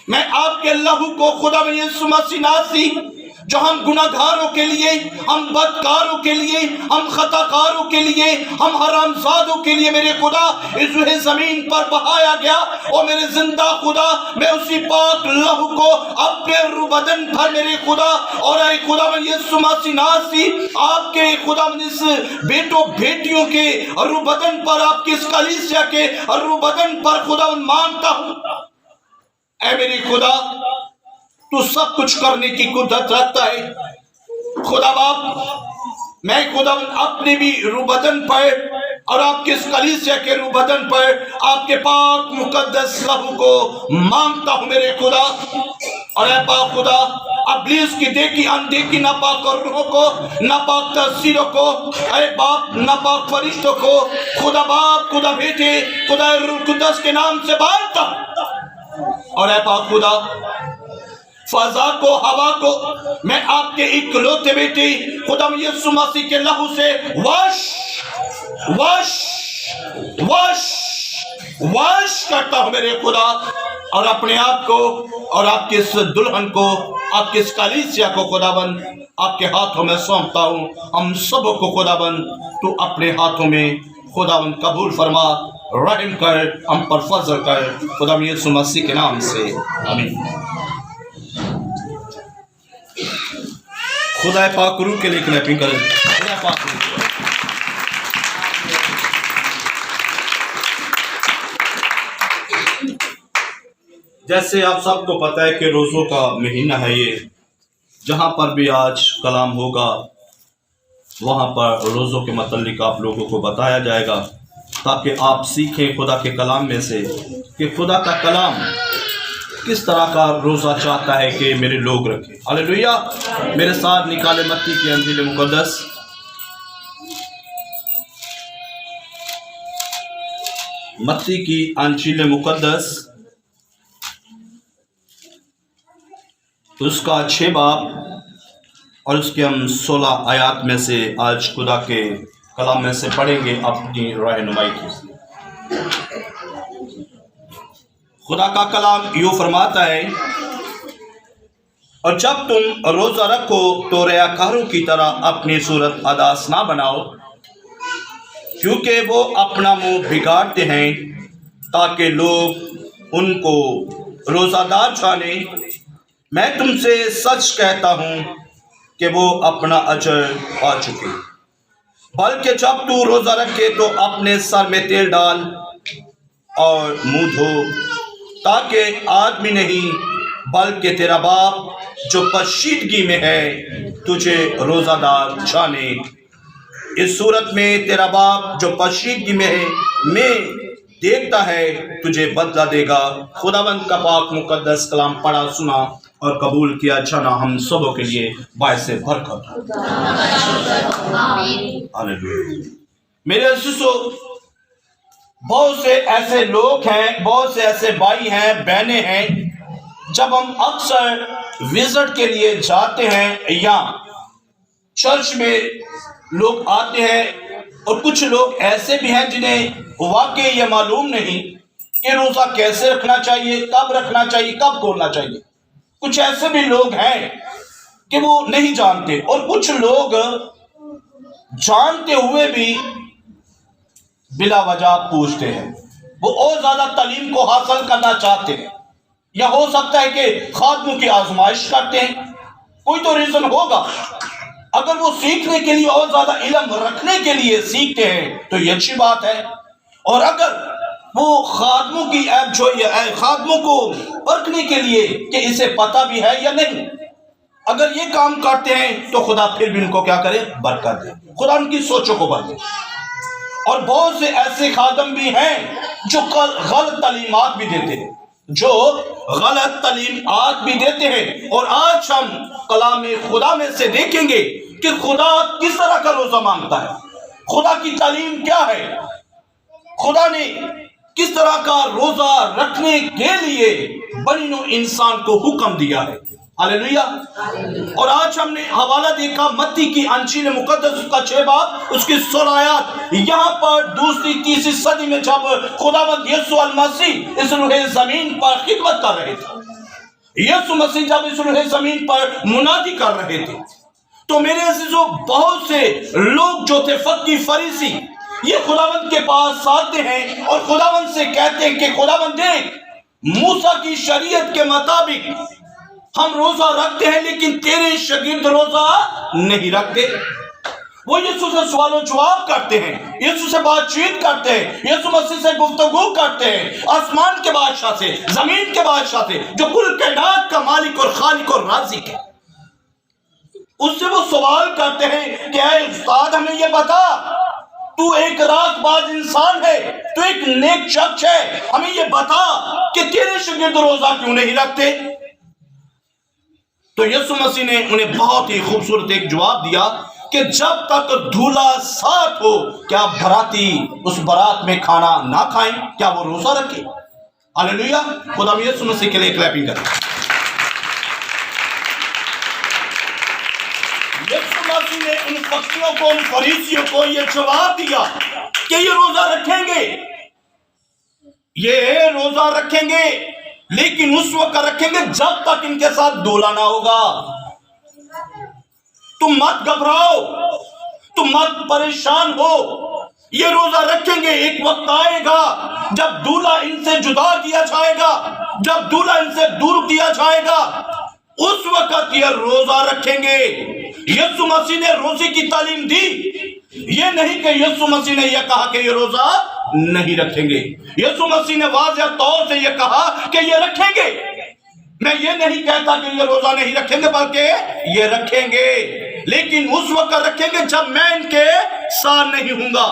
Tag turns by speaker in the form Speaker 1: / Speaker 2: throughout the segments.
Speaker 1: میں آپ کے لہو کو خدا میں یسوع مسیح ناسی جو ہم گناہگاروں کے لیے، ہم بدکاروں کے لیے، ہم خطا کاروں کے لیے، ہم حرامزادوں کے لیے میرے خدا اس روح زمین پر بہایا گیا، اور میرے زندہ خدا میں اسی پاک لہو کو اپنے روح بدن پر میرے خدا، اور اے خدا میں یسوع مسیح ناسی آپ کے خدا میں اس بیٹوں بیٹیوں کے روح بدن پر، آپ کے اس کلیسیا کے روح بدن پر خدا مانگتا ہوں۔ اے میری خدا تو سب کچھ کرنے کی قدرت رکھتا ہے خدا باپ، میں خدا اپنے بھی روح بدن پر اور آپ کے اس کلیسیا کے روح بدن پر آپ کے پاک مقدس لہو کو مانگتا ہوں میرے خدا۔ اور اے پاک خدا ابلیس کی دیکھی اندیکھی ناپاک روحوں کو، ناپاک تاثیروں کو، اے باپ ناپاک فرشتوں کو خدا باپ، خدا بیٹے، خدا روح القدس کے نام سے باندھتا ہوں۔ اور اے پاک خدا فضا کو، ہوا کو میں آپ کے اکلوتے بیٹے خدا یسوع مسیح کے لہو سے واش واش واش واش کرتا ہوں میرے خدا، اور اپنے آپ کو اور آپ کے اس دلہن کو، آپ کے اس کلیسیا کو خدا بند آپ کے ہاتھوں میں سونپتا ہوں۔ ہم سب کو خدا بند تو اپنے ہاتھوں میں خدا بند قبول فرما، رحم کر، ہم پر فضل کر، خدا یسوع مسیح کے نام سے آمین۔ خدا پاک روح کے لیے کلیپنگ کریں۔ خدا پاک روح جیسے آپ سب کو پتہ ہے کہ روزوں کا مہینہ ہے یہ، جہاں پر بھی آج کلام ہوگا وہاں پر روزوں کے متعلق آپ لوگوں کو بتایا جائے گا، تاکہ آپ سیکھیں خدا کے کلام میں سے کہ خدا کا کلام کس طرح کا روزہ چاہتا ہے کہ میرے لوگ رکھیں۔ ہاللیلویا۔ میرے ساتھ نکالے متی کی انجیل مقدس، متی کی انجیل مقدس اس کا 6 باب اور اس کے ہم 16 آیات میں سے آج خدا کے کلام میں سے پڑھیں گے اپنی رہنمائی کے لیے۔ خدا کا کلام یوں فرماتا ہے، اور جب تم روزہ رکھو تو ریاکاروں کی طرح اپنی صورت اداس نہ بناؤ، کیونکہ وہ اپنا منہ بگاڑتے ہیں تاکہ لوگ ان کو روزہ دار جانیں۔ میں تم سے سچ کہتا ہوں کہ وہ اپنا اجر پا چکے۔ بلکہ جب تو روزہ رکھے تو اپنے سر میں تیل ڈال اور منہ دھو، تاکہ آدمی نہیں بلکہ تیرا باپ جو پشیدگی میں ہے تجھے روزہ دار جانے۔ اس صورت میں تیرا باپ جو پشیدگی میں ہے میں دیکھتا ہے تجھے بدلہ دے گا۔ خداوند کا پاک مقدس کلام پڑھا، سنا اور قبول کیا جانا ہم سبوں کے لیے باعث برکت ہو۔ ہاللیلویا۔ میرے عزیزو، بہت سے ایسے لوگ ہیں، بہت سے ایسے بھائی ہیں، بہنیں ہیں، جب ہم اکثر وزٹ کے لیے جاتے ہیں یا چرچ میں لوگ آتے ہیں، اور کچھ لوگ ایسے بھی ہیں جنہیں واقعی یہ معلوم نہیں کہ روزہ کیسے رکھنا چاہیے، کب رکھنا چاہیے، کب کھولنا چاہیے۔ کچھ ایسے بھی لوگ ہیں کہ وہ نہیں جانتے، اور کچھ لوگ جانتے ہوئے بھی بلا وجہ پوچھتے ہیں، وہ اور زیادہ تعلیم کو حاصل کرنا چاہتے ہیں، یا ہو سکتا ہے کہ خادموں کی آزمائش کرتے ہیں، کوئی تو ریزن ہوگا۔ اگر وہ سیکھنے کے لیے اور زیادہ علم رکھنے کے لیے سیکھتے ہیں تو یہ اچھی بات ہے، اور اگر وہ خادموں کی خادموں کو پرکھنے کے لیے کہ اسے پتہ بھی ہے یا نہیں، اگر یہ کام کرتے ہیں تو خدا پھر بھی ان کو کیا کرے؟ برکت دے، خدا ان کی سوچوں کو بدلے۔ اور بہت سے ایسے خادم بھی ہیں جو غلط تعلیمات بھی دیتے ہیں، اور آج ہم کلام خدا میں سے دیکھیں گے کہ خدا کس طرح کا روزہ مانگتا ہے، خدا کی تعلیم کیا ہے، خدا نے کس طرح کا روزہ رکھنے کے لیے بنی نوع انسان کو حکم دیا ہے۔ ہاللیلویہ۔ اور آج ہم نے حوالہ دیکھا متی کی انجیل مقدس اس کا 6 باب اس کی 16 آیات۔ یہاں پر دوسری تیسری صدی میں جب خداوند یسوع المسیح اس روح زمین پر خدمت کر رہے تھے، یسوع مسیح جب اس روح زمین پر منادی کر رہے تھے، تو میرے عزیزو بہت سے لوگ جو تھے فقی فریسی، یہ خداوند کے پاس آتے ہیں اور خداوند سے کہتے ہیں کہ خداوند دیکھ، موسیٰ کی شریعت کے مطابق ہم روزہ رکھتے ہیں لیکن تیرے شاگرد روزہ نہیں رکھتے۔ وہ یسوع سے سوال و جواب کرتے ہیں، یسوع سے بات چیت کرتے ہیں، یسوع مسیح سے گفتگو کرتے ہیں، آسمان کے بادشاہ سے، زمین کے بادشاہ سے، جو کل کائنات کا مالک اور خالق اور رازق ہے۔ اس سے وہ سوال کرتے ہیں کہ اے استاد ہمیں یہ بتا، تو ایک راست باز انسان ہے، تو ایک نیک شخص ہے، ہمیں یہ بتا کہ تیرے شاگرد روزہ کیوں نہیں رکھتے؟ تو یسوع مسیح نے انہیں بہت ہی خوبصورت ایک جواب دیا کہ جب تک دھولا ساتھ ہو کیا براتی اس برات میں کھانا نہ کھائیں، کیا وہ روزہ رکھے؟ ہاللیلویہ۔ خدا یسوع مسیح کے لیے کلیپنگ کریں۔ یسوع مسیح نے ان فقیوں کو، ان فریسیوں کو یہ جواب دیا کہ یہ روزہ رکھیں گے، یہ روزہ رکھیں گے، لیکن اس وقت رکھیں گے جب تک ان کے ساتھ دھولا نہ ہوگا۔ تم مت گھبراؤ، تم مت پریشان ہو، یہ روزہ رکھیں گے، ایک وقت آئے گا جب دھولا ان سے جدا کیا جائے گا، جب دھولا ان سے دور کیا جائے گا، اس وقت یہ روزہ رکھیں گے۔ یسوع مسیح نے روزے کی تعلیم دی، یہ نہیں کہ یسوع مسیح نے یہ کہا کہ یہ روزہ نہیں رکھیں گے۔ یسوع مسیح نے واضح طور سے یہ کہا کہ یہ رکھیں گے۔ میں یہ نہیں کہتا کہ یہ روزہ نہیں رکھیں گے، بلکہ یہ رکھیں گے، لیکن اس وقت رکھیں گے جب میں ان کے ساتھ نہیں ہوں گا،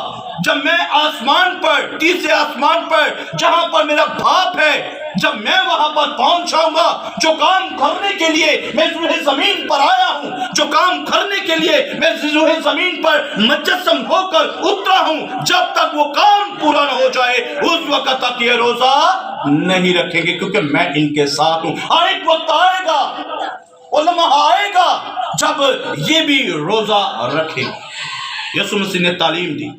Speaker 1: جب میں آسمان پر، تیسرے آسمان پر جہاں پر میرا باپ ہے، جب میں وہاں پر پہنچ جاؤں گا، جو کام کرنے کے لیے میں روح زمین پر آیا ہوں، جو کام کرنے کے لیے میں روح زمین پر مجسم ہو کر اترا ہوں، جب تک وہ کام پورا نہ ہو جائے اس وقت تک یہ روزہ نہیں رکھیں گے، کیونکہ میں ان کے ساتھ ہوں۔ اور ایک وقت آئے گا، علماء آئے گا جب یہ بھی روزہ رکھیں گے۔ یسوع مسیح نے تعلیم دی،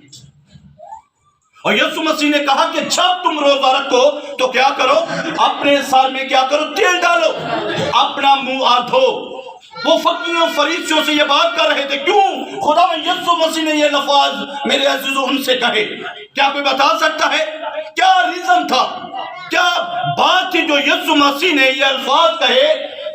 Speaker 1: اور یسوع مسیح نے کہا کہ جب تم روزہ رکھو تو کیا کرو؟ اپنے سر میں کیا کرو؟ تیل ڈالو، اپنا منہ ہاتھ دھو۔ وہ فقیوں فریسیوں سے یہ بات کر رہے تھے، کیوں خدا میں یسوع مسیح نے یہ لفظ میرے عزیزوں ان سے کہے؟ کیا کوئی بتا سکتا ہے کیا ریزن تھا، کیا بات تھی جو یسوع مسیح نے یہ الفاظ کہے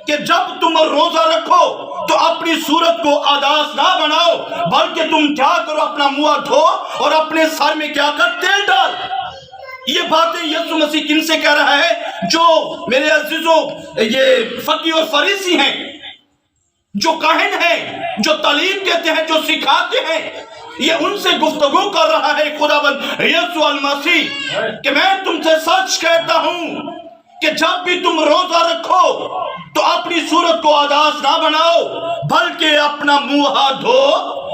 Speaker 1: کہ جب تم روزہ رکھو تو اپنی صورت کو عداس نہ بناؤ، بلکہ تم کیا کرو؟ اپنا منہ دھو اور اپنے سر میں کیا کر؟ تیل ڈال۔ یہ باتیں یسوع مسیح کن سے کہہ رہا ہے؟ جو میرے عزیزوں یہ فقی اور فریسی ہیں، جو کاہن ہیں، جو تعلیم دیتے ہیں، جو سکھاتے ہیں، یہ ان سے گفتگو کر رہا ہے خداوند یسوع المسیح کہ میں تم سے سچ کہتا ہوں کہ جب بھی تم روزہ رکھو تو اپنی صورت کو عداس نہ بناؤ، بلکہ اپنا منہ ہاتھ دھو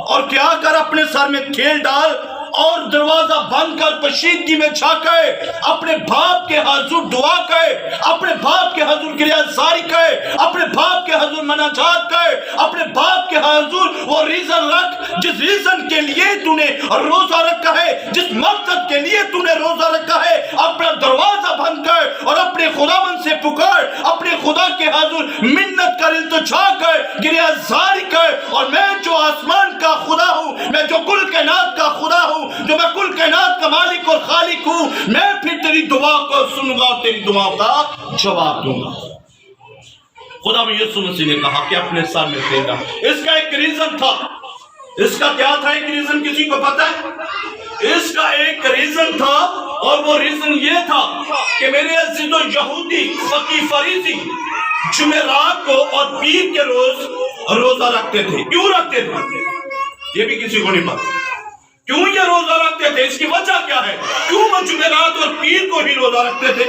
Speaker 1: اور کیا کر؟ اپنے سر میں تیل ڈال اور دروازہ بند کر پشیدگی میں جا کر اپنے باپ کے حضور دعا کر، اپنے باپ کے حضور گریزاری کر، اپنے باپ کے حضور مناجات کر، اپنے باپ کے حضور وہ ریزن رکھ جس ریزن کے لیے تو نے روزہ رکھا ہے، جس مقصد کے لیے تو نے روزہ رکھا ہے۔ اپنا دروازہ بند کر اور اپنے خداوند سے پکار، اپنے خدا کے حضور منت کر، التجا کر، گریزاری کر، اور میں جو آسمان کا خدا ہوں، میں جو کل کائنات کا خدا ہوں، جو میں کل کائنات کا مالک اور خالق ہوں، میں پھر تیری دعا کو سنوں گا اور تیری دعا کا جواب دوں گا۔ خدا میں یسوع مسیح نے کہا کہ اپنے سر میں تیل ڈال۔ اس کا ایک ریزن تھا۔ اس کا کیا تھا ایک ریزن؟ کسی کو پتا ہے؟ اس کا ایک ریزن تھا، اور وہ ریزن یہ تھا کہ میرے عزیزوں یہودی فقی فریسی جمعرات کو اور پیر کے روز روزہ رکھتے تھے۔ کیوں رکھتے تھے یہ بھی کسی کو نہیں پتا۔ کیوں یہ روزہ رکھتے تھے؟ اس کی وجہ کیا ہے؟ کیوں وہ جمعرات اور پیر کو ہی روزہ رکھتے تھے؟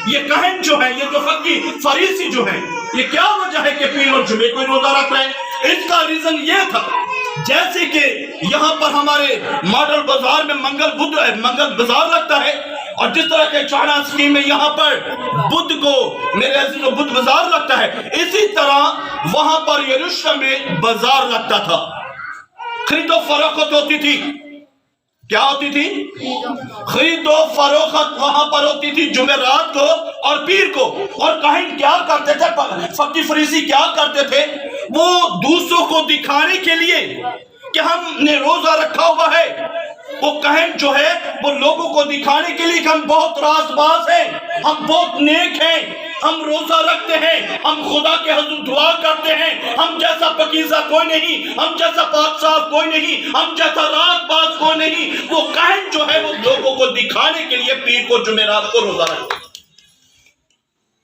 Speaker 1: یہ کہن جو ہیں، یہ جو فقی فریسی جو ہیں، یہ کیا وجہ ہے کہ پیر اور جمعے کو ہی روزہ رکھ رہے ہیں؟ اس کا ریزن یہ تھا، جیسے کہ یہاں پر ہمارے ماڈل بازار میں منگل بازار لگتا ہے، اور جس طرح کے چائنا سٹی میں یہاں پر بدھ کو میرے عزیزوں بدھ بازار لگتا ہے، اسی طرح وہاں پر یروشلم میں بازار لگتا تھا، خرید و فروخت ہوتی تھی۔ کیا ہوتی تھی؟ خرید و فروخت وہاں پر ہوتی تھی جمعرات کو اور پیر کو۔ اور کاہن کیا کرتے تھے، فقی فریسی کیا کرتے تھے، وہ دوسروں کو دکھانے کے لیے کہ ہم نے روزہ رکھا ہوا ہے، وہ کاہن جو ہے وہ لوگوں کو دکھانے کے لیے کہ ہم بہت راست باز ہیں، ہم بہت نیک ہیں، ہم روزہ رکھتے ہیں، ہم خدا کے حضور دعا کرتے ہیں، ہم جیسا پاکیزہ کوئی نہیں، ہم جیسا پاک صاف کوئی نہیں، ہم جیسا راست باز کوئی نہیں۔ وہ کاہن جو ہے وہ لوگوں کو دکھانے کے لیے پیر کو جمعرات کو روزہ رکھتے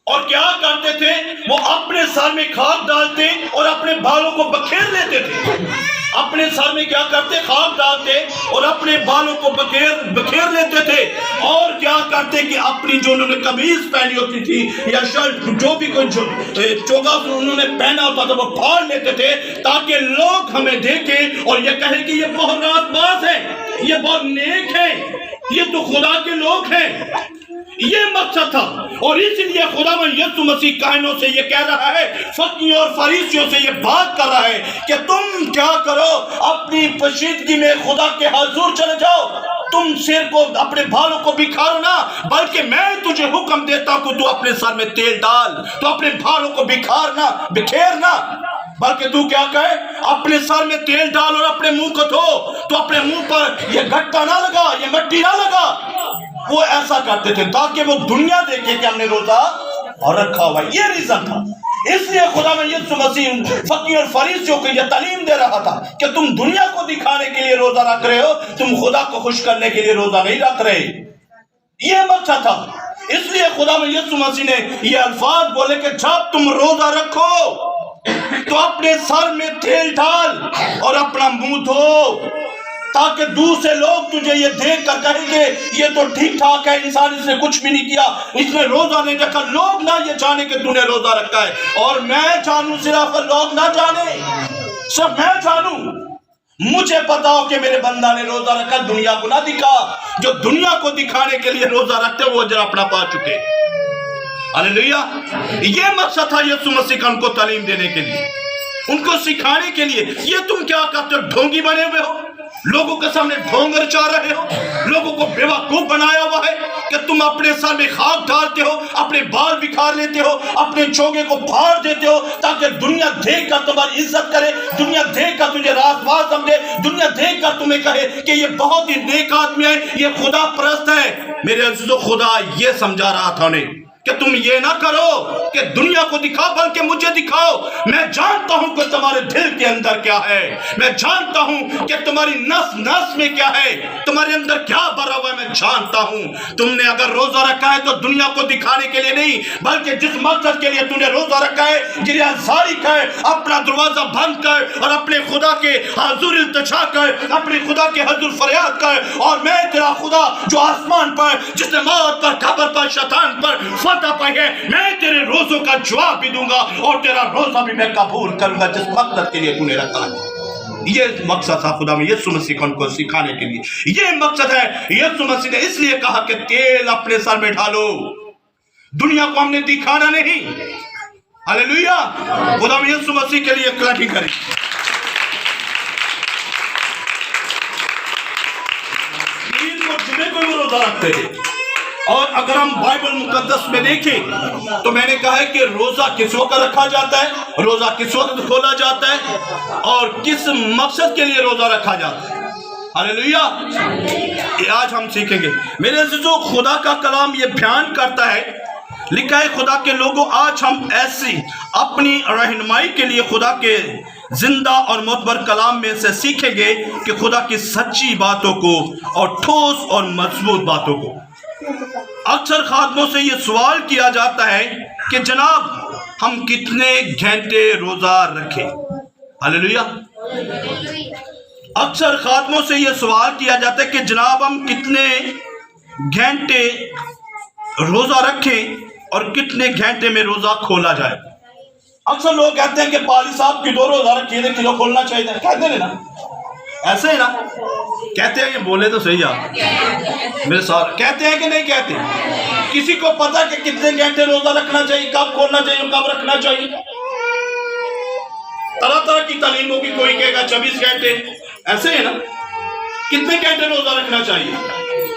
Speaker 1: اور کیا کرتے تھے، وہ اپنے سر میں خاک ڈالتے اور اپنے بالوں کو بکھیر لیتے تھے۔ اپنے سر میں کیا کرتے، خاک ڈالتے اور اپنے بالوں کو بکھیر لیتے تھے، اور کیا کرتے کہ اپنی جو انہوں نے قمیض پہنی ہوتی تھی یا شرٹ، جو بھی کوئی چوگا انہوں نے پہنا ہوتا تھا، وہ پھاڑ لیتے تھے تاکہ لوگ ہمیں دیکھیں اور یہ کہیں کہ یہ بہت راست باز ہے، یہ بہت نیک ہے، یہ تو خدا کے لوگ ہیں۔ یہ مقصد تھا، اور اس لیے خداوند یسوع مسیح کاہنوں سے یہ کہہ رہا ہے، فقیوں اور فریسیوں سے یہ بات کر رہا ہے کہ تم کیا کرو، اپنی پوشیدگی میں خدا کے حضور چلے جاؤ، تم سر کو اپنے بالوں کو بکھارو نہ، بلکہ میں تجھے حکم دیتا ہوں کہ تو اپنے سر میں تیل ڈال، تو اپنے بالوں کو بکھیرنا، بلکہ تو کیا کہے، اپنے سر میں تیل ڈال اور اپنے منہ کو دھو، تو اپنے منہ پر یہ گھٹا نہ لگا، یہ مٹی نہ لگا۔ وہ ایسا کرتے تھے تاکہ وہ دنیا دیکھے کہ ہم نے روزہ اور رکھا ہوا ہے، یہ ریزن تھا۔ اس لیے خداوند یسوع مسیح فقیہ اور فریسیوں کو یہ تعلیم دے رہا تھا کہ تم دنیا کو دکھانے کے لیے روزہ رکھ رہے ہو، تم خدا کو خوش کرنے کے لیے روزہ نہیں رکھ رہے۔ یہ مقصد تھا، اس لیے خداوند یسوع مسیح نے یہ الفاظ بولے کہ جب تم روزہ رکھو تو اپنے سر میں تیل ڈال اور اپنا منہ دھو، تاکہ دوسرے لوگ تجھے یہ دیکھ کر کہیں گے یہ تو ٹھیک ٹھاک ہے انسان، اس نے کچھ بھی نہیں کیا، اس نے روزہ نہیں رکھا۔ لوگ نہ یہ جانے کہ تو نے روزہ رکھا ہے، اور میں جانوں، صرف لوگ نہ جانے، صرف میں جانوں، مجھے پتا ہو کہ میرے بندہ نے روزہ رکھا، دنیا کو نہ دکھا۔ جو دنیا کو دکھانے کے لیے روزہ رکھتے وہ اجر اپنا پا چکے۔ ہلیلویا۔ یہ مقصد تھا یسوع مسیح کا ان کو تعلیم دینے کے لیے، ان کو سکھانے کے لیے۔ یہ تم کیا کرتے ہو، ڈھونگی بنے ہوئے ہو، لوگوں کے سامنے ڈھونگ رچا رہے ہو، لوگوں کو بیوقوف بنایا ہوا ہے کہ تم اپنے سر میں خاک ڈالتے ہو، اپنے بال بکھار لیتے ہو، اپنے چوگے کو پھاڑ دیتے ہو تاکہ دنیا دیکھ کر تمہاری عزت کرے، دنیا دیکھ کر تجھے راست باز سمجھے، دنیا دیکھ کر تمہیں کہے کہ یہ بہت ہی نیک آدمی ہے، یہ خدا پرست ہے۔ میرے عزیزو، خدا یہ سمجھا رہا تھا انہیں کہ تم یہ نہ کرو کہ دنیا کو دکھاؤ، بلکہ مجھے دکھاؤ۔ میں جانتا ہوں کہ تمہارے دل کے اندر کیا ہے، میں جانتا ہوں کہ تمہاری نس نس میں کیا ہے، تمہارے اندر کیا بھرا ہوا ہے، میں جانتا ہوں۔ تم نے اگر روزہ رکھا ہے تو دنیا کو دکھانے کے لیے نہیں، بلکہ جس مقصد کے لیے تم نے روزہ رکھا ہے، گریہ زاری کر، اپنا دروازہ بند کر اور اپنے خدا کے حضور التجا کر، اپنے خدا کے حضور فریاد کر، اور میں تیرا خدا جو آسمان پر، جس نے موت پر، قبر پر، شیطان پر فتح پائی ہے، میں تیرے روزوں کا جواب بھی دوں گا اور تیرا روزہ بھی میں قبول کروں گا جس مقصد کے لیے تو نے رکھا ہے۔ یہ مقصد تھا خدا میں یسوع مسیح کو سکھانے کے لیے۔ یہ مقصد ہے، یسوع مسیح نے اس لیے کہا کہ تیل اپنے سر میں ڈالو، دنیا کو ہم نے دکھانا نہیں۔ ہلیلویا۔ خدا میں یسوع مسیح کے لیے کلام کریں۔ عید کو جمعے کو روزہ رکھتے تھے، اور اگر ہم بائبل مقدس میں دیکھیں تو میں نے کہا ہے کہ روزہ کس وقت رکھا جاتا ہے، روزہ کس وقت کھولا جاتا ہے، اور کس مقصد کے لیے روزہ رکھا جاتا ہے۔ ہلیلویا۔ یہ آج ہم سیکھیں گے۔ میرے عزیزو، خدا کا کلام یہ بیان کرتا ہے، لکھا ہے خدا کے لوگوں، آج ہم ایسی اپنی رہنمائی کے لیے خدا کے زندہ اور معتبر کلام میں سے سیکھیں گے کہ خدا کی سچی باتوں کو اور ٹھوس اور مضبوط باتوں کو۔ اکثر خادموں سے یہ سوال کیا جاتا ہے کہ جناب ہم کتنے گھنٹے روزہ رکھیں۔ ہلیلویا۔ اکثر خادموں سے یہ سوال کیا جاتا ہے کہ جناب ہم کتنے گھنٹے روزہ رکھیں اور کتنے گھنٹے میں روزہ کھولا جائے۔ اکثر لوگ کہتے ہیں کہ پادری صاحب کی 2 روزہ رکھیے، 1 کلو کھولنا چاہیے، کہتے ہیں نا، ایسے ہے نا؟ کہتے ہیں کہ بولے تو صحیح آپ میرے ساتھ، کہتے ہیں کہ نہیں کہتے؟ کسی کو پتا کہ کتنے گھنٹے روزہ رکھنا چاہیے، کب کھولنا چاہیے، کب رکھنا چاہیے؟ طرح طرح کی تعلیم ہوگی، کوئی کہے گا 24 گھنٹے، ایسے ہے نا؟ کتنے گھنٹے روزہ رکھنا چاہیے؟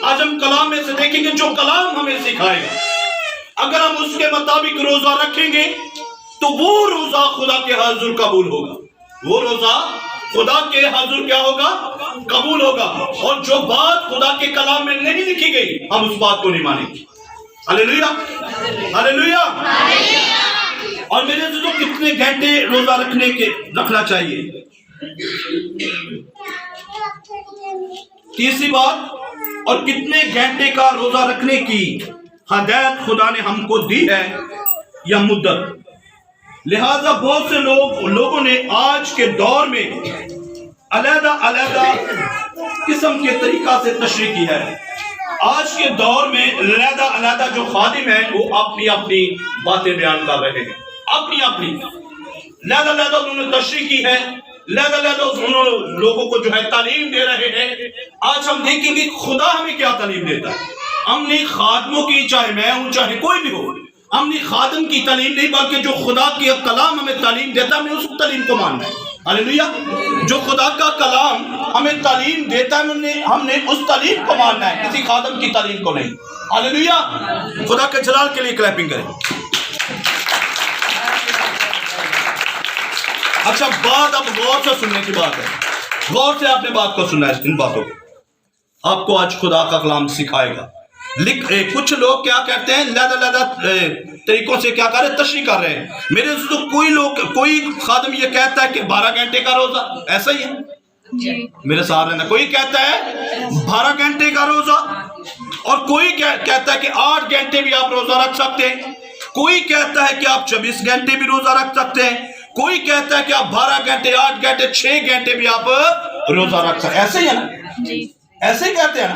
Speaker 1: آج ہم کلام میں سے دیکھیں گے جو کلام ہمیں سکھائے گا، اگر ہم اس کے مطابق روزہ رکھیں گے تو وہ روزہ خدا کے حضور قبول ہوگا، وہ روزہ خدا کے حضور کیا ہوگا؟ قبول ہوگا۔ اور جو بات خدا کے کلام میں نہیں لکھی گئی ہم اس بات کو نہیں مانیں گے۔ ہلیلویا، ہلیلویا۔ اور میرے سے تو کتنے گھنٹے روزہ رکھنا چاہیے؟ تیسری بات، اور کتنے گھنٹے کا روزہ رکھنے کی ہدایت خدا نے ہم کو دی ہے یا مدت؟ لہذا بہت سے لوگوں نے آج کے دور میں علیحدہ قسم کے طریقہ سے تشریح کی ہے۔ آج کے دور میں علیحدہ جو خادم ہیں وہ اپنی اپنی باتیں بیان کر رہے ہیں، اپنی علیحدہ انہوں نے تشریح کی ہے، علیحدہ انہوں نے لوگوں کو جو ہے تعلیم دے رہے ہیں۔ آج ہم دیکھیں گے خدا ہمیں کیا تعلیم دیتا ہے۔ ہم نے خادموں کی، چاہے میں ہوں چاہے کوئی بھی ہو، ہم نے خادم کی تعلیم نہیں، بلکہ جو خدا کی کلام ہمیں تعلیم دیتا ہے ہمیں اس تعلیم کو ماننا ہے۔ ہلیلویا۔ جو خدا کا کلام ہمیں تعلیم دیتا ہے ہم نے اس تعلیم کو ماننا ہے، کسی خادم کی تعلیم کو نہیں۔ ہلیلویا۔ خدا کے جلال کے لیے کلیپنگ کریں۔ اچھا، بات اب غور سے سننے کی بات ہے، غور سے آپ نے بات کو سننا ہے، ان باتوں کو آپ کو آج خدا کا کلام سکھائے گا۔ کچھ لوگ کیا کہتے ہیں، علیحدہ طریقوں سے کیا کر رہے ہیں، تشریح کر رہے ہیں۔ میرے تو کوئی خادم یہ کہتا ہے کہ 12 گھنٹے کا روزہ، ایسا ہی ہے میرے ساتھ رہنا۔ کوئی کہتا ہے 12 گھنٹے کا روزہ، اور کوئی کہتا ہے کہ 8 گھنٹے بھی آپ روزہ رکھ سکتے ہیں، کوئی کہتا ہے کہ آپ 24 گھنٹے بھی روزہ رکھ سکتے ہیں، کوئی کہتا ہے کہ آپ 12 گھنٹے 8 گھنٹے 6 گھنٹے بھی آپ روزہ رکھ سکتے ہیں۔ ایسے ہی ہے نا؟ ایسے ہی کہتے ہیں نا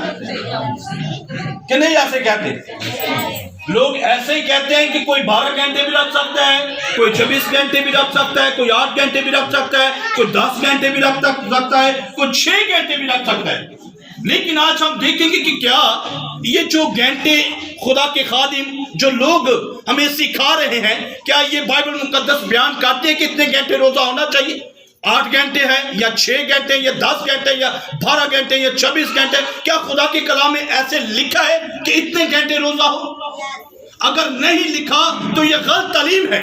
Speaker 1: کہ نہیں؟ ایسے کہتے ہیں لوگ، ایسے ہی کہتے ہیں کہ کوئی 12 گھنٹے بھی رکھ سکتا ہے، کوئی 24 گھنٹے بھی رکھ سکتا ہے، کوئی 8 گھنٹے بھی رکھ سکتا ہے، کوئی 10 گھنٹے بھی رکھ سکتا ہے، کوئی 6 گھنٹے بھی رکھ سکتا ہے۔ لیکن آج ہم دیکھیں گے کہ کیا یہ جو گھنٹے خدا کے خادم جو لوگ ہمیں سکھا رہے ہیں، کیا یہ بائبل مقدس بیان کرتے ہیں کہ اتنے گھنٹے روزہ ہونا چاہیے؟ 8 گھنٹے ہے یا 6 گھنٹے یا 10 گھنٹے یا 12 گھنٹے یا 24 گھنٹے؟ کیا خدا کے کلام میں ایسے لکھا ہے کہ اتنے گھنٹے روزہ ہو؟ اگر نہیں لکھا تو یہ غلط تعلیم ہے،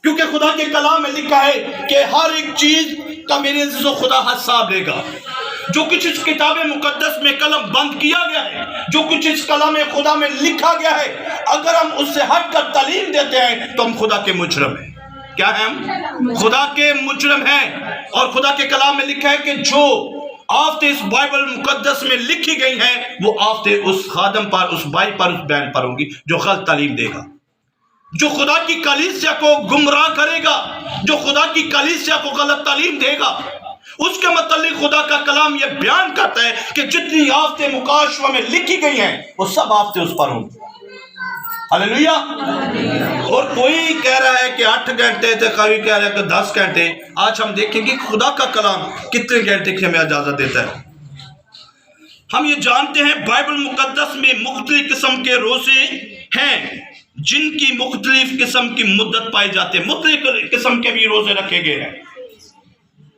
Speaker 1: کیونکہ خدا کے کلام میں لکھا ہے کہ ہر ایک چیز کا میرے عزیز و خدا حساب لے گا۔ جو کچھ اس کتاب مقدس میں قلم بند کیا گیا ہے، جو کچھ اس کلام خدا میں لکھا گیا ہے، اگر ہم اس سے ہٹ کر تعلیم دیتے ہیں تو ہم خدا کے مجرم ہیں۔ کیا ہے؟ ہم خدا کے مجرم ہیں۔ اور خدا کے کلام میں لکھا ہے کہ جو آفتیں اس بائبل مقدس میں لکھی گئی ہیں وہ آفتیں اس خادم پر، اس بھائی پر، اس بہن پر ہوں گی جو غلط تعلیم دے گا، جو خدا کی کلیسیا کو گمراہ کرے گا، جو خدا کی کلیسیا کو غلط تعلیم دے گا۔ اس کے متعلق خدا کا کلام یہ بیان کرتا ہے کہ جتنی آفتیں مکاشفہ میں لکھی گئی ہیں وہ سب آفتیں اس پر ہوں گی۔ ہلیلویا۔ اور کوئی کہہ رہا ہے کہ 8 گھنٹے تھے، کوئی کہہ رہا ہے کہ 10 گھنٹے۔ آج ہم دیکھیں گے خدا کا کلام کتنے گھنٹے کی ہمیں اجازت دیتا ہے۔ ہم یہ جانتے ہیں بائبل مقدس میں مختلف قسم کے روزے ہیں جن کی مختلف قسم کی مدت پائی جاتی ہے۔ مختلف قسم کے بھی روزے رکھے گئے ہیں،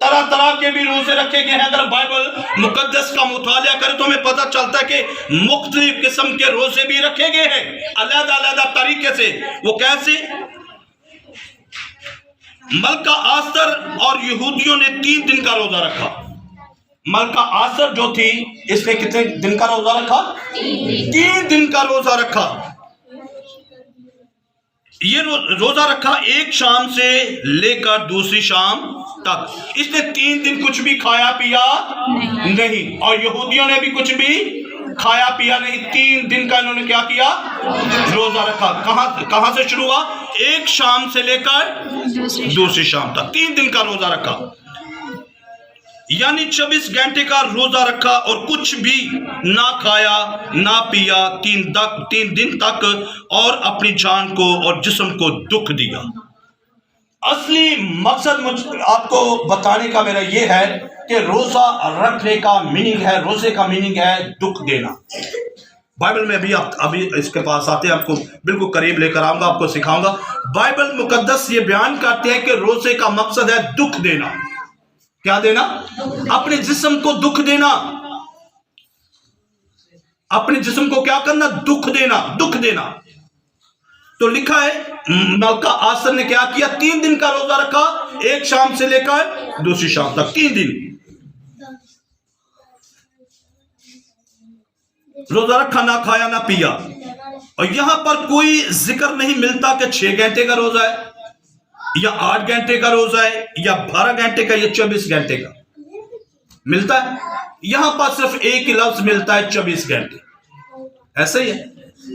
Speaker 1: طرح طرح کے بھی روزے رکھے گئے ہیں۔ اگر بائبل مقدس کا مطالعہ کرے تو ہمیں پتہ چلتا ہے کہ مختلف قسم کے روزے بھی رکھے گئے ہیں، علیحدہ طریقے سے۔ وہ کیسے؟ ملکہ آسر اور یہودیوں نے 3 دن کا روزہ رکھا۔ ملکہ آسر جو تھی اس نے کتنے دن کا روزہ رکھا؟ 3 دن کا روزہ رکھا۔ یہ روزہ رکھا ایک شام سے لے کر دوسری شام تک۔ اس نے 3 دن کچھ بھی کھایا پیا نہیں، اور یہودیوں نے بھی کچھ بھی کھایا پیا نہیں۔ 3 دن کا انہوں نے کیا کیا؟ روزہ رکھا۔ کہاں سے شروع ہوا؟ ایک شام سے لے کر دوسری شام تک 3 دن کا روزہ رکھا، یعنی 24 گھنٹے کا روزہ رکھا، اور کچھ بھی نہ کھایا نہ پیا 3 دن تک، اور اپنی جان کو اور جسم کو دکھ دیا۔ اصلی مقصد آپ کو بتانے کا میرا یہ ہے کہ روزہ رکھنے کا میننگ ہے، روزے کا میننگ ہے دکھ دینا۔ بائبل میں ابھی اس کے پاس آتے ہیں، آپ کو بالکل قریب لے کر آؤں گا، آپ کو سکھاؤں گا۔ بائبل مقدس یہ بیان کرتے ہیں کہ روزے کا مقصد ہے دکھ دینا۔ کیا دینا؟ اپنے جسم کو دکھ دینا، اپنے جسم کو کیا کرنا؟ دکھ دینا، دکھ دینا۔ تو لکھا ہے ملکہ آسر نے کیا کیا؟ 3 دن کا روزہ رکھا، ایک شام سے لے کر دوسری شام تک، 3 دن روزہ رکھا، نہ کھایا نہ پیا۔ اور یہاں پر کوئی ذکر نہیں ملتا کہ 6 گھنٹے کا روزہ ہے یا 8 گھنٹے کا روزہ ہے یا 12 گھنٹے کا یا 24 گھنٹے کا ملتا ہے۔ یہاں پر صرف ایک ہی لفظ ملتا ہے، 24 گھنٹے، ایسے ہی ہے۔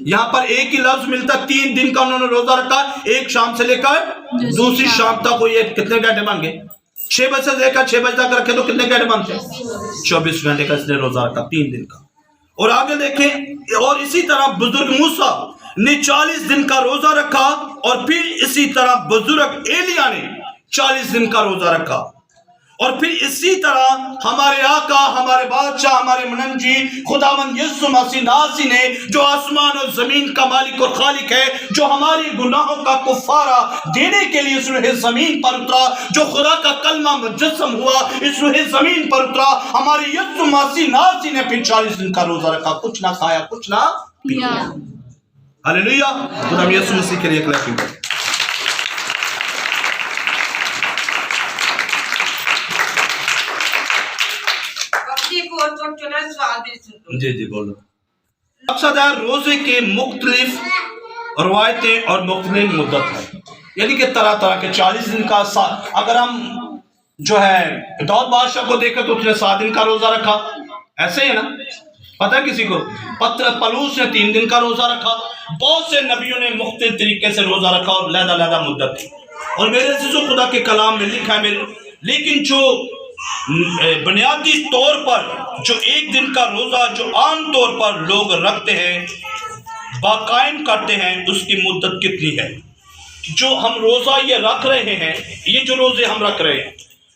Speaker 1: یہاں پر ایک ہی لفظ ملتا ہے، 3 دن کا انہوں نے روزہ رکھا، ایک شام سے لے کر دوسری شام تک۔ وہ یہ کتنے گھنٹے بن گئے؟ 6 بجے سے لے کر 6 بجے تک رکھے تو کتنے گھنٹے بنتے ہیں؟ 24 گھنٹے کا اس نے روزہ رکھا، 3 دن کا۔ اور آگے دیکھیں، اور اسی طرح بزرگ موسیٰ نے 40 دن کا روزہ رکھا، اور پھر اسی طرح بزرگ ایلیاں نے 40 دن کا روزہ رکھا، اور پھر اسی طرح ہمارے آقا، ہمارے بادشاہ، ہمارے منجی خداوند یسوع مسیح ناصری نے، جو آسمان اور زمین کا مالک اور خالق ہے، جو ہماری گناہوں کا کفارہ دینے کے لیے اس روح زمین پر اترا، جو خدا کا کلمہ مجسم ہوا اس روح زمین پر اترا، ہمارے یسوع مسیح ناصری نے پھر 40 دن کا روزہ رکھا، کچھ نہ کھایا کچھ نہ پیا۔ ہلیلویہ! خدا یسوع مسیح کے لیے ایک لائق ہے۔ جی بولو۔ مقصد ہے روزے کے مختلف روایتیں اور مختلف مدت ہے، یعنی کہ طرح طرح کے 40 دن کا۔ اگر ہم جو ہے داؤد بادشاہ کو دیکھیں تو اس نے 7 دن کا روزہ رکھا، ایسے ہی نا؟ پتہ ہے کسی کو؟ پلوس نے 3 دن کا روزہ رکھا۔ بہت سے نبیوں نے مختلف طریقے سے روزہ رکھا اور علیحدہ مدت تھی۔ اور میرے عزیزو، خدا کے کلام میں لکھا ہے لیکن جو بنیادی طور پر جو 1 دن کا روزہ جو عام طور پر لوگ رکھتے ہیں، باقائم کرتے ہیں، اس کی مدت کتنی ہے؟ جو ہم روزہ یہ رکھ رہے ہیں، یہ جو روزے ہم رکھ رہے ہیں،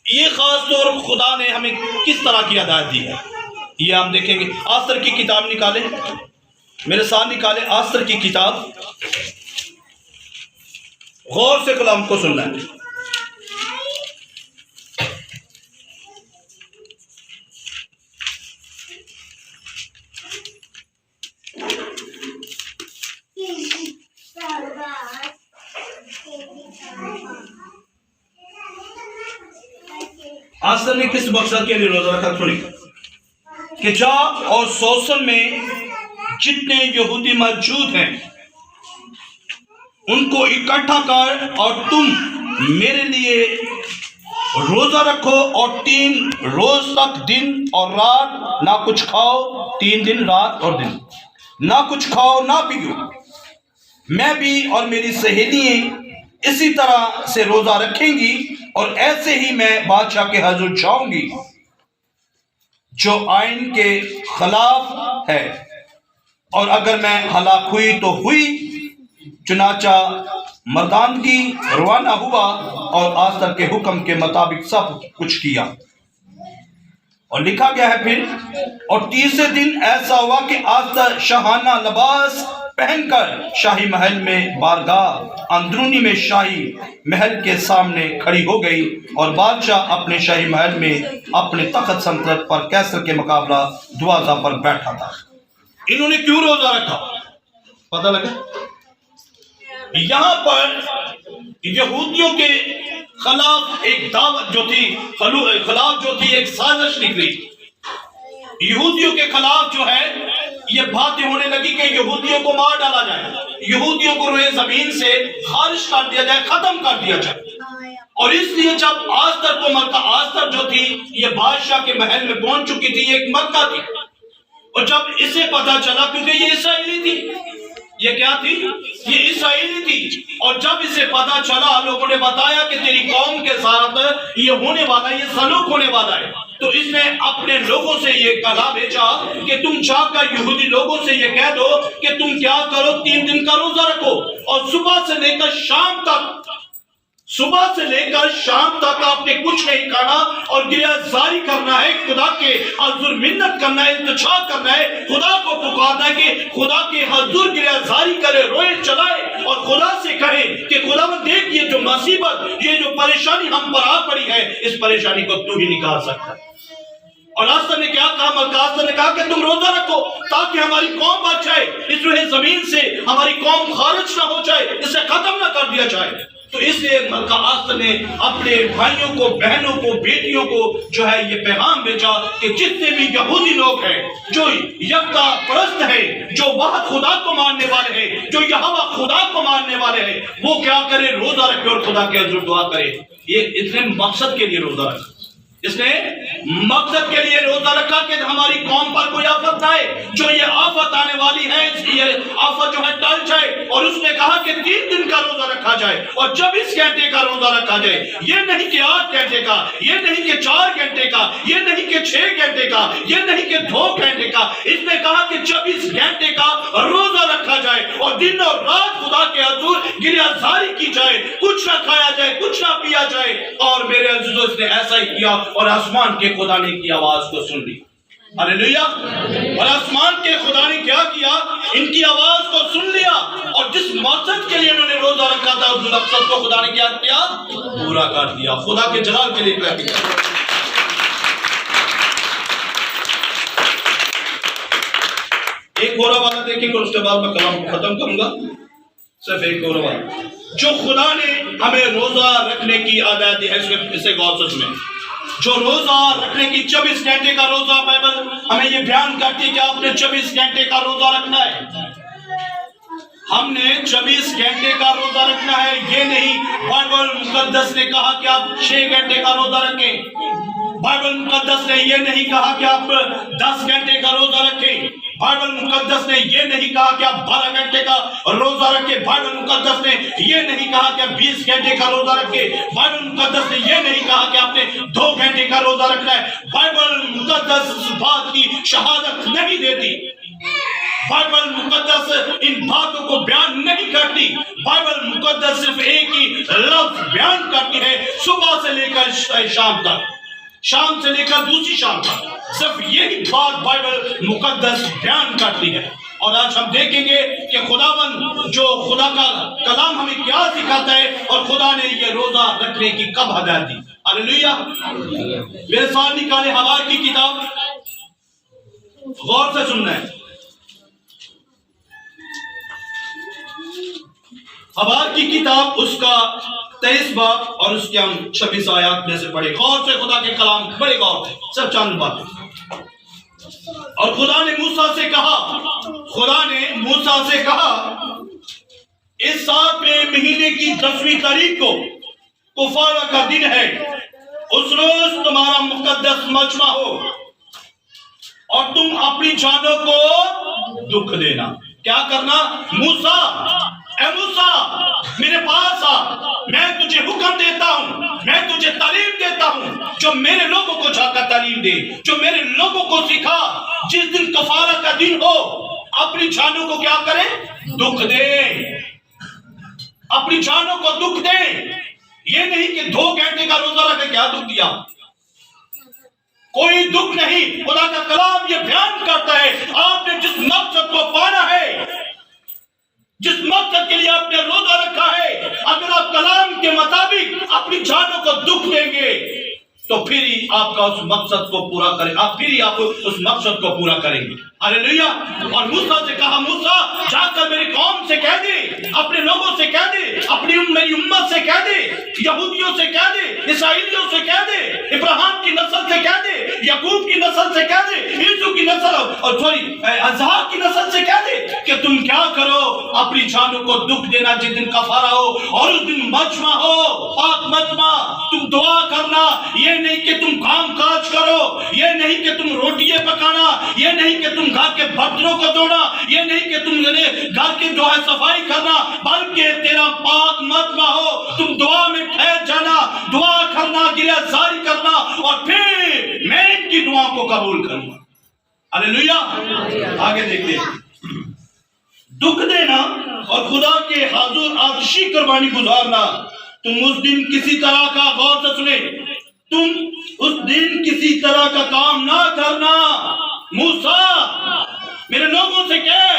Speaker 1: یہ خاص طور پر خدا نے ہمیں کس طرح کی ہدایت دی ہے، یہ ہم دیکھیں گے۔ آستر کی کتاب نکالیں، میرے ساتھ نکالیں آستر کی کتاب، غور سے کلام کو سننا ہے۔ آستر نے کس مقصد کے لیے روزہ رکھا؟ سنی کہ جا اور سوسن میں جتنے یہودی موجود ہیں ان کو اکٹھا کر، اور تم میرے لیے روزہ رکھو، اور 3 روز تک دن اور رات نہ کچھ کھاؤ، 3 دن رات اور دن نہ کچھ کھاؤ نہ پیو۔ میں بھی اور میری سہیلیاں اسی طرح سے روزہ رکھیں گی، اور ایسے ہی میں بادشاہ کے حضور جاؤں گی، جو آئین کے خلاف ہے، اور اگر میں ہلاک ہوئی تو ہوئی۔ چنانچہ مردانگی روانہ ہوا اور آستر کے حکم کے مطابق سب کچھ کیا۔ اور لکھا گیا ہے پھر، اور 30 دن ایسا ہوا کہ آستر شاہانہ لباس پہن کر شاہی محل میں بارگاہ اندرونی میں شاہی محل کے سامنے کھڑی ہو گئی، اور بادشاہ اپنے شاہی محل میں اپنے تخت سلطنت پر کیسر کے مقابلہ دروازہ پر بیٹھا تھا۔ انہوں نے کیوں روزہ رکھا؟ پتہ لگا؟ یہاں پر یہودیوں کے خلاف ایک دعوت جو تھی، خلاف جو تھی ایک سازش نکلی۔ یہودیوں کے خلاف جو ہے یہ باتیں ہونے لگی کہ یہودیوں کو مار ڈالا جائے، یہودیوں کو روئے زمین سے خارج کر دیا جائے، ختم کر دیا جائے۔ اور اس لیے جب آستر کو ملکہ آستر جو تھی یہ بادشاہ کے محل میں پہنچ چکی تھی، ایک ملکہ تھی، اور جب اسے پتا چلا، کیونکہ یہ اسرائیلی تھی، یہ کیا تھی؟ یہ اسرائیلی تھی، اور جب اسے پتا چلا، لوگوں نے بتایا کہ تیری قوم کے ساتھ یہ ہونے والا ہے، یہ سلوک ہونے والا ہے، تو اس نے اپنے لوگوں سے یہ کہا بھیجا کہ تم جا کر یہودی لوگوں سے یہ کہہ دو کہ تم کیا کرو، 3 دن کا روزہ رکھو، اور صبح سے لے کر شام تک صبح سے لے کر شام تک آپ نے کچھ نہیں کھانا اور گریہزاری کرنا ہے، خدا کے حضور منت کرنا ہے، التجا کرنا ہے، خدا کو پکارنا ہے کہ خدا کے حضور گریہزاری کرے، روئے چلائے اور خدا سے کہے کہ خدا وہ دیکھ یہ جو مصیبت، یہ جو پریشانی ہم پر آ پڑی ہے، اس پریشانی کو تو ہی نکال سکتا ہے۔ اور آسر نے کیا کہا؟ ملکاستر نے کہا کہ تم روزہ رکھو تاکہ ہماری قوم بچ جائے، اس روح زمین سے ہماری قوم خارج نہ ہو جائے، اسے ختم نہ کر دیا جائے۔ تو اس لیے ملکہ آستر نے اپنے بھائیوں کو، بہنوں کو، بیٹیوں کو جو ہے یہ پیغام بھیجا کہ جتنے بھی یہودی لوگ ہیں جو یکتا پرست ہیں، جو واحد خدا کو ماننے والے ہیں، جو یہوہ خدا کو ماننے والے ہیں، وہ کیا کرے؟ روزہ رکھے اور خدا کے حضور دعا کرے۔ یہ اس نے مقصد کے لیے روزہ رکھا، اس نے مقصد کے لیے روزہ رکھا کہ ہماری قوم پر کوئی آفت نہ آئے، جو یہ آفت آنے والی ہے یہ آفت جو ہے ٹل جائے۔ اور اس نے کہا کہ 3 دن کا روزہ رکھا جائے اور 24 گھنٹے کا روزہ رکھا جائے، یہ نہیں کہ 8 گھنٹے کا، یہ نہیں کہ 4 گھنٹے کا، یہ نہیں کہ 6 گھنٹے کا، یہ نہیں کہ 2 گھنٹے کا، اس نے کہا کہ 24 گھنٹے کا روزہ رکھا جائے اور دن اور رات خدا کے حضور گریہزاری کی جائے، کچھ نہ کھایا جائے، کچھ نہ پیا جائے۔ اور میرے عزیزو اس نے ایسا ہی کیا اور آسمان کے خدا نے کی آواز کو سن لی۔ ہاللیلویا! اور آسمان کے خدا نے کیا کیا؟ ان کی آواز کو سن لیا اور جس مقصد کے لیے انہوں نے روزہ رکھا تھا اس مقصد کو خدا نے کیا کیا؟ پورا کر دیا۔ خدا کے جلال کے لیے کیا کیا؟ ایک اور حوالہ دیکھیں گے، اس کے بعد میں کلام کو ختم کروں گا۔ صرف ایک اور حوالہ جو خدا نے ہمیں روزہ رکھنے کی عادت دی ہے، اسے غور سے سنیں۔ جو روزہ رکھنے کی 24 گھنٹے کا روزہ، بائبل ہمیں یہ بیان کرتی ہے کہ آپ نے 24 گھنٹے کا روزہ رکھنا ہے۔ ہم نے 24 گھنٹے کا روزہ رکھنا ہے، یہ نہیں بائبل مقدس نے کہا کہ آپ 6 گھنٹے کا روزہ رکھیں، بائبل مقدس نے یہ نہیں کہا کہ آپ 10 گھنٹے کا روزہ رکھیں، بائبل مقدس نے یہ نہیں کہا کہ آپ 12 گھنٹے کا روزہ رکھیں، بائبل مقدس نے یہ نہیں کہا کہ آپ 20 گھنٹے کا روزہ رکھیں، بائبل مقدس نے یہ نہیں کہا کہ آپ نے 2 گھنٹے کا روزہ رکھنا ہے۔ بائبل مقدس اس بات کی شہادت نہیں دیتی، بائبل مقدس ان باتوں کو بیان نہیں کرتی، بائبل مقدس صرف ایک ہی لفظ بیان کرتی ہے، صبح سے لے کر شام تک، شام سے لے کر دوسری شام تک، صرف یہی بات بائبل مقدس بیان کرتی ہے۔ اور آج ہم دیکھیں گے کہ خداوند جو خدا کا کلام ہمیں کیا سکھاتا ہے اور خدا نے یہ روزہ رکھنے کی کب ہدایت دی۔ ہاللیلویا! میرے ساتھ نکالے حبار کی کتاب، غور سے سننا ہے۔ حبار کی کتاب اس کا 23 باب اور اس کے ہم 26 آیات میں سے پڑھے۔ غور سے خدا کے کلام بڑے غور سے، سب چاند باتیں۔ اور خدا نے موسیٰ سے کہا، خدا نے موسیٰ سے کہا اس 7ویں مہینے کی 10ویں تاریخ کو کفارہ کا دن ہے، اس روز تمہارا مقدس مجمع ہو اور تم اپنی جانوں کو دکھ دینا۔ کیا کرنا؟ موسیٰ، اے موسیٰ میرے پاس آ، میں تجھے حکم دیتا ہوں، میں تجھے تعلیم دیتا ہوں، جو میرے لوگوں کو جا کر تعلیم دے، جو میرے لوگوں کو سکھا، جس دن کفارہ کا دن ہو اپنی جانوں کو کیا کرے؟ دکھ دے، اپنی جانوں کو دکھ دے۔ یہ نہیں کہ 2 گھنٹے کا روزہ رکھے، کیا دکھ دیا؟ کوئی دکھ نہیں۔ خدا کا کلام یہ بیان کرتا ہے آپ نے جس مقصد کو پانا ہے، جس مقصد کے لیے آپ نے روزہ رکھا ہے، اگر آپ کلام کے مطابق اپنی جانوں کو دکھ دیں گے تو پھر ہی آپ کا اس مقصد کو پورا کریں، پھر ہی آپ اس مقصد کو پورا کریں گے۔ ہاللیلویا! اور موسیٰ سے کہا، موسیٰ جا کر میری قوم سے کہہ دے، اپنے لوگوں سے کہہ دے، اپنی میری امت سے کہہ دے، یہودیوں سے کہہ دے، اسرائیلیوں سے کہہ دے، ابراہیم کی نسل سے کہہ دے، یعقوب کی نسل سے کہہ دے، یوسف کی نسل اور اسحاق کی نسل سے کہہ دے کہ تم کیا کرو؟ اپنی جانوں کو دکھ دینا جس دن کفارہ ہو اور اس دن مجمع ہو، پاک مجمع۔ تم دعا کرنا، یہ نہیں کہ تم کام کاج کرو، یہ نہیں کہ تم روٹیے پکانا، یہ نہیں کہ تم گھر کے برتنوں کو دھونا، یہ نہیں کہ تم گھر کی جو ہے صفائی کرنا، بلکہ تیرا پاک مجمع ہو، تم دعا میں ٹھہر جانا، دعا کرنا، گریہزاری کرنا، اور پھر میں ان کی دعا کو قبول کروں گا۔ ہاللیلویا! آگے دیکھتے ہیں۔ دکھ دینا اور خدا کے حضور آتشی قربانی گزارنا تم اس دن کسی طرح کا، غور سے سنیں، تم اس دن کسی طرح کا کام نہ کرنا۔ موسیٰ میرے لوگوں سے کہہ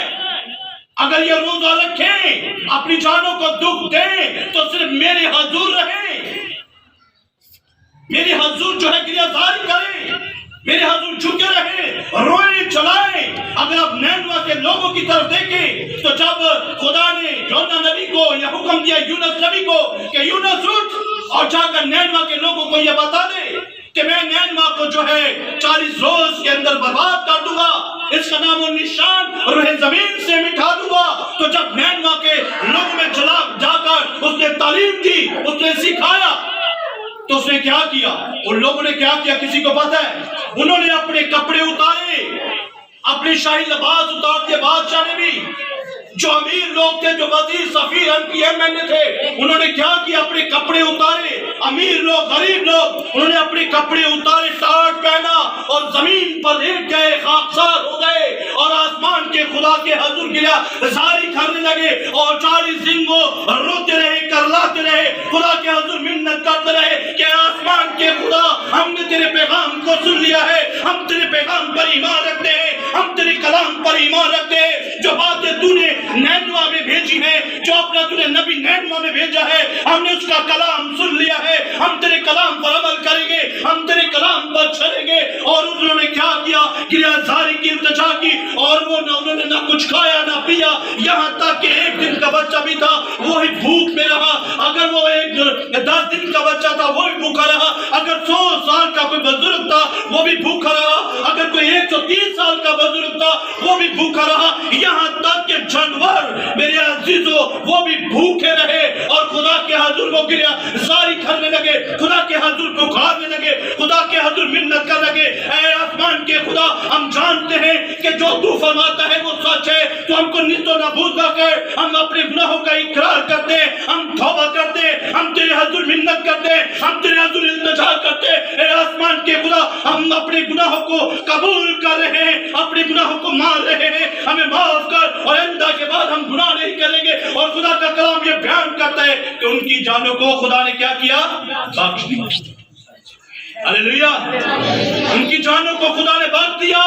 Speaker 1: اگر یہ روزہ رکھیں، اپنی جانوں کو دکھ دیں تو صرف میرے حضور رہیں، میرے حضور جو ہے گریہزاری کریں، میرے حضور جھکے رہیں، روئیں چلائیں۔ اگر آپ نینوا کے لوگوں کی طرف دیکھیں تو جب خدا نے یونا نبی کو یہ حکم دیا، یونس نبی کو، کہ یونس اٹھ اور جا کر نینوا کے لوگوں کو یہ بتا دے کہ میں نینوا کو جو ہے 40 روز کے اندر برباد کر دوں گا، اس کا نام و نشان روح زمین سے مٹا دوں گا۔ تو جب نینوا کے لوگوں میں جا کر اس نے تعلیم دی، اس نے سکھایا، تو اس نے کیا کیا؟ ان لوگوں نے کیا کیا کسی کو پتا ہے؟ انہوں نے اپنے کپڑے اتارے، اپنے شاہی لباس اتار دیے۔ بادشاہ نے بھی، جو امیر لوگ تھے، جو وزیر، سفیر، ایم تھے، انہوں نے کیا کیا؟ اپنے کپڑے اتارے۔ امیر لوگ، غریب لوگ، انہوں نے اپنے کپڑے اتارے، ٹاٹ پہنا اور زمین پر لیٹ گئے، خاکسار ہو گئے اور آسمان کے خدا کے حضور گریہزاری کرنے لگے، اور 40 دن وہ روتے رہے، کرلاتے رہے، خدا کے حضور منت کرتے رہے کہ آسمان کے خدا، ہم نے تیرے پیغام کو سن لیا ہے، ہم تیرے پیغام پر ایمان رکھتے ہیں، ہم تیرے کلام پر ایمان رکھتے ہیں، جو باتیں تو نے نینوا میں بھیجی ہے، جو اپنا تو نے نبی نینوا میں بھیجا ہے، ہم نے اس کا کلام سن لیا ہے، ہم تیرے کلام پر عمل کریں گے، ہم تیرے کلام پر چلیں گے۔ اور انہوں نے کیا کیا؟ گریہزاری کی التجا کی، اور وہ انہوں نے نہ کچھ کھایا نہ پیا، یہاں تک کہ 1 دن کا بچہ بھی تھا وہی بھوک میں رہا، اگر وہ 10 دن کا بچہ تھا وہی بھوکا رہا، اگر 100 سال کا کوئی بزرگ تھا وہ بھی بھوکا رہا، اگر کوئی 130 سال کا بزرگ تھا وہ بھی بھوکا رہا، یہاں تک کہ جانور میرے عزیزو وہ بھی بھوکے رہے، اور خدا کے حضور کو گریہزاری کرنے لگے، خدا کے حضور پکارنے لگے، خدا کے حضور منت کرنے لگے۔ اے آسمان کے خدا، ہم جانتے ہیں کہ جو تو فرماتا ہے وہ سچ ہے، تو ہم کو نیست و نابود نہ کر، ہم اپنے گناہوں کا اقرار کرتے ہیں، ہم توبہ کرتے ہیں، ہم تیرے حضور منت کرتے ہیں، ہم تیرے حضور التجا کرتے ہیں۔ اے آسمان کے خدا، ہم اپنے گناہوں کو قبول کر رہے ہیں، اپنے گناہوں کو مان رہے ہیں، ہمیں معاف کر، اور آئندہ کے بعد ہم گناہ نہیں کریں گے۔ اور خدا کا کلام یہ بیان کرتا ہے کہ ان کی جانوں کو خدا نے کیا کیا؟ بخش دیا۔ ہلیلویا! ان کی جانوں کو خدا نے بخش دیا۔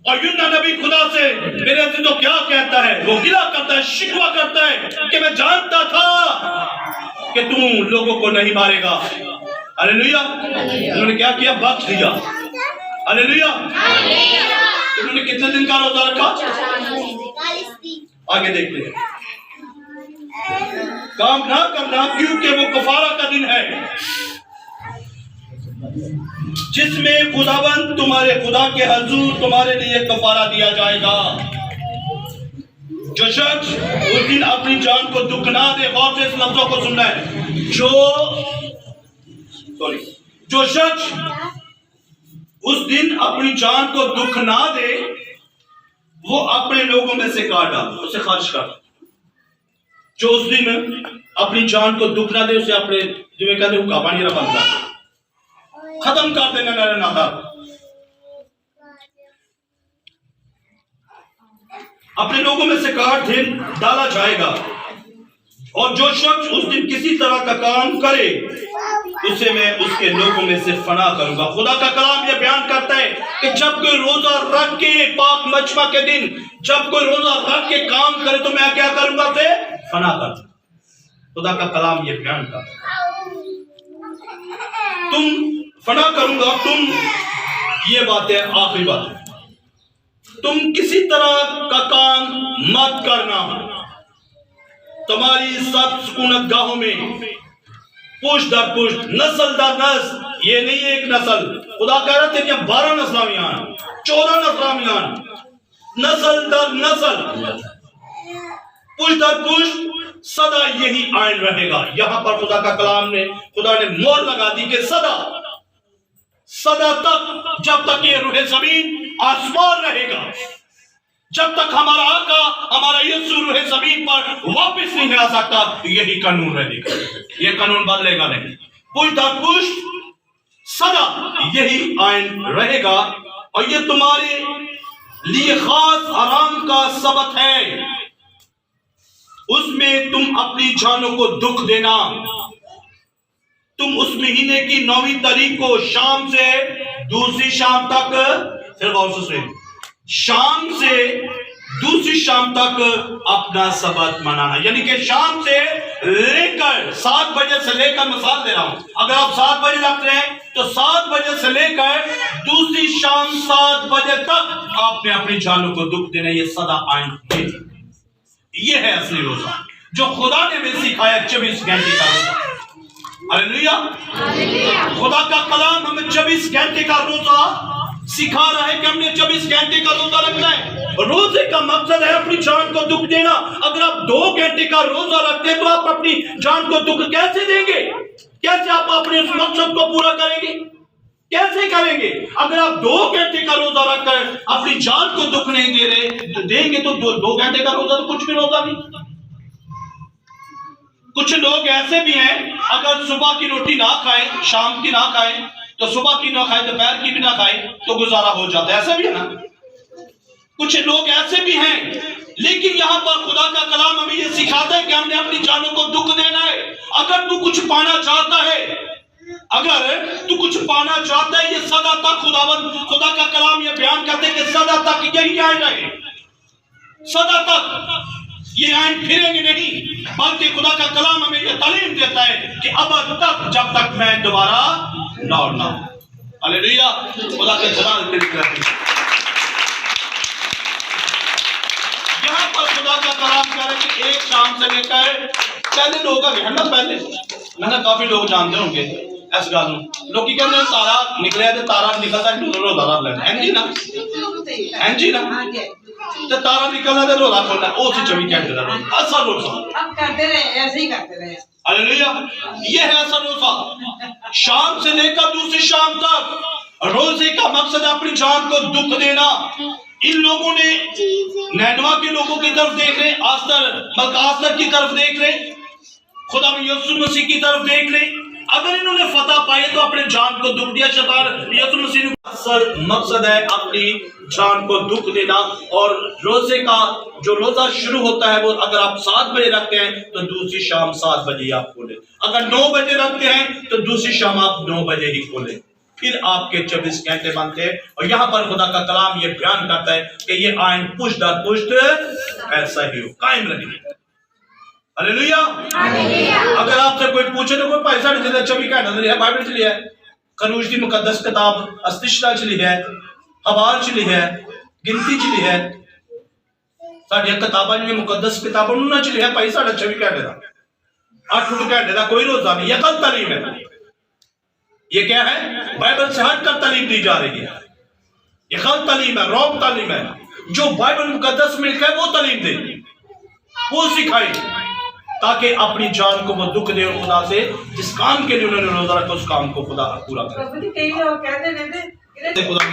Speaker 1: اور یونا نبی خدا سے میرے عزیزو کیا کہتا ہے؟ وہ گلہ کرتا ہے، شکوہ کرتا ہے کہ میں جانتا تھا کہ تم لوگوں کو نہیں مارے گا۔ ہلیلویا! انہوں نے کیا کیا؟ بخش دیا۔ ہلیلویا! انہوں نے کتنے دن کا روزہ رکھا؟ آگے دیکھتے ہیں۔ کام نہ کرنا، کیونکہ وہ کفارہ کا دن ہے، جس میں خداوند تمہارے خدا کے حضور تمہارے لیے کفارہ دیا جائے گا۔ جو شخص اس دن اپنی جان کو دکھ نہ دے، غور سے اس لفظوں کو سننا ہے، جو شخص اس دن اپنی جان کو دکھ نہ دے، وہ اپنے لوگوں میں سے کاٹ ڈال، اسے خرچ کر۔ جو اس دن اپنی جان کو دکھ نہ دے، اسے اپنے جو میں کہتے ہیں کابانی رہ بند کر، ختم کر دینا میرے ناتا۔ اپنے لوگوں میں سے کاٹ ڈالا جائے گا۔ اور جو شخص اس دن کسی طرح کا کام کرے، اسے میں اس کے لوگوں میں سے فنا کروں گا۔ خدا کا کلام یہ بیان کرتا ہے کہ جب کوئی روزہ رکھ کے پاک مجمع کے دن، جب کوئی روزہ رکھ کے کام کرے تو میں کیا کروں گا؟ اسے فنا کروں گا۔ خدا کا کلام یہ بیان کرتا ہے، تم فنا کروں گا۔ تم، یہ بات ہے آخری بات ہے، تم کسی طرح کا کام مت کرنا۔ تمہاری سب سکونت گاہوں میں پشت در پشت، نسل در نسل، یہ نہیں ایک نسل، خدا کہہ رہا تھے کہ 12 نسلامیان، 14 نسلامیان، نسل در نسل، پشت در پشت، صدا یہی آئین رہے گا۔ یہاں پر خدا کا کلام نے، خدا نے مور لگا دی کہ صدا تک، جب تک یہ روح زمین آسمان رہے گا، جب تک ہمارا آقا، ہمارا یسوع روح زمین پر واپس نہیں آ سکتا، یہی قانون رہے گا، یہ قانون بدلے گا نہیں۔ پشت در پشت صدا یہی آئین رہے گا، اور یہ تمہارے لیے خاص آرام کا سبت ہے۔ اس میں تم اپنی جانوں کو دکھ دینا. تم اس مہینے کی 9ویں تاریخ کو شام سے دوسری شام تک، پھر غور سے سنیں، شام سے دوسری شام تک اپنا سبت منانا. یعنی کہ شام سے لے کر 7 بجے سے لے کر، مثال دے رہا ہوں، اگر آپ 7 بجے رکھ رہے ہیں تو 7 بجے سے لے کر دوسری شام 7 بجے تک آپ نے اپنی جانوں کو دکھ دینا. یہ سدا آئین ہے. یہ ہے اصلی روزہ جو خدا نے ہمیں سکھایا، 24 گھنٹے کا روزہ. ہاللیلویہ. خدا کا کلام ہمیں 24 گھنٹے کا روزہ سکھا رہا ہے کہ ہم نے 24 گھنٹے کا روزہ رکھنا ہے. روزے کا مقصد ہے اپنی جان کو دکھ دینا. اگر آپ 2 گھنٹے کا روزہ رکھتے ہیں تو آپ اپنی جان کو دکھ کیسے دیں گے؟ کیسے آپ اپنے اس مقصد کو پورا کریں گے؟ کیسے کریں گے؟ اگر آپ 2 گھنٹے کا روزہ رکھ کر اپنی جان کو دکھ نہیں دے رہے دیں گے تو 2 گھنٹے کا روزہ تو کچھ بھی روزہ نہیں. کچھ لوگ ایسے بھی ہیں، اگر صبح کی روٹی نہ کھائیں، شام کی نہ کھائیں، تو صبح کی نہ کھائیں، دوپہر کی بھی نہ کھائیں تو گزارا ہو جاتا ہے. ایسا بھی ہے نا. کچھ لوگ ایسے بھی ہیں، لیکن یہاں پر خدا کا کلام ہمیں یہ سکھاتا ہے کہ ہم نے اپنی جانوں کو دکھ دینا ہے. اگر تو کچھ پانا چاہتا ہے، اگر تو کچھ پانا چاہتا ہے، یہ سدا تک خدا کا کلام یہ بیان کرتے ہیں کہ سدا تک یہی آئین رہے. سدا تک یہ آئین پھریں گے نہیں، بلکہ خدا کا کلام ہمیں یہ تعلیم دیتا ہے کہ ابد تک، جب تک میں دوبارہ لوٹنا ہوں. ہاللیلویہ. خدا کا جلال تیری طرف ہے. یہاں پر خدا کا کلام کہہ رہا ہے کہ ایک شام سے لے کر پہلے لوگ آگے ہیں نا، پہلے میں نے کافی لوگ جانتے ہوں گے ایس گالوں لوگ کی کہتے ہیں تارا نکلے ہے، تارا نکلتا ہے تو روزہ رکھ لینا ہے. ہیں جی نا تو تارا نکلنا ہے روزہ کھولنا ہے. او سی 24 گھنٹے کا روزہ اصل روزہ اب کرتے رہے، ایسے ہی کرتے رہے. ہاللیلویہ. یہ ہے اصل روزہ. شام سے لے کر دوسری شام تک روزے کا مقصد اپنی جان کو دکھ دینا. ان لوگوں نے نینوا کے لوگوں کی طرف دیکھ رہے، آستر کی طرف دیکھ رہے، خدا یسوع مسیح کی طرف دیکھ رہے. اگر انہوں نے فتح پائی تو اپنے جان کو دکھ دیا. شیطان یسوع مسیح نے اصل مقصد ہے اپنی جان کو دکھ دینا. اور روزے کا جو روزہ شروع ہوتا ہے وہ اگر آپ 7 بجے رکھتے ہیں تو دوسری شام 7 بجے ہی آپ کھولیں. اگر 9 بجے رکھتے ہیں تو دوسری شام آپ 9 بجے ہی کھولیں. پھر آپ کے 24 گھنٹے بنتے ہیں. اور یہاں پر خدا کا کلام یہ بیان کرتا ہے کہ یہ آئین پشت در پشت ایسا ہی ہو، قائم رہے. ہاللیلویہ. اگر آپ سے کوئی پوچھے تو کوئی پیسہ نہیں دیتا. 24 گھنٹے چلی ہے، بائبل چلی ہے، خروج کی مقدس کتاب استشفاء چلی ہے، حبار چلی ہے، گنتی چلی ہے، ساڑھے کتاباں میں مقدس کتابوں نہ چلی ہے. پیسہ 24 گھنٹے دا 8 گھنٹے دا کوئی روزہ نہیں. یہ غلط تعلیم ہے. یہ کیا ہے؟ بائبل سے ہٹ کر تعلیم دی جا رہی ہے. یہ غلط تعلیم ہے، رانگ تعلیم ہے. جو بائبل مقدس میں لکھا ہے وہ تعلیم دے، وہ سکھائے، تاکہ اپنی جان کو وہ دکھ دے اور خدا سے جس کام کے لیے انہوں نے روزہ رکھا اس کام کو خدا پورا کرے. خدا